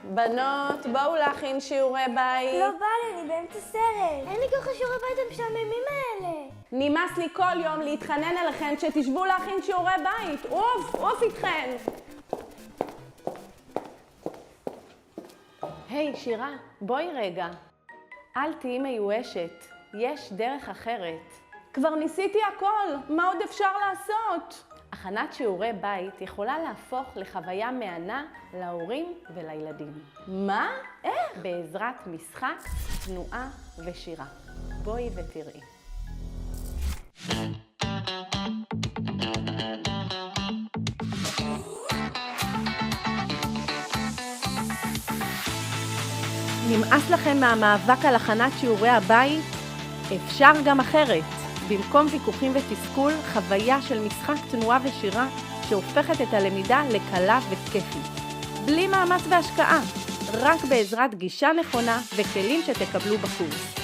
בנות, בואו להכין שיעורי בית. לא בא לי, אני באמצע סרט. אין לי ככה שיעורי בית המשעממים האלה. נמאס לי כל יום להתחנן אליכן שתשבו להכין שיעורי בית. עוף איתכן. היי, שירה, בואי רגע. אל תהי מיואשת, יש דרך אחרת. כבר ניסיתי הכל, מה עוד אפשר לעשות? הכנת שיעורי בית יכולה להפוך לחוויה מהנה להורים ולילדים. מה? איך? בעזרת משחק, תנועה ושירה. בואי ותראי. נמאס לכם מהמאבק על הכנת שיעורי הבית? אפשר גם אחרת. במקום ויכוחים ותסכול, חוויה של משחק, תנועה ושירה שהופכת את הלמידה לקלה וכיפית. בלי מאמץ והשקעה, רק בעזרת גישה נכונה וכלים שתקבלו בקורס.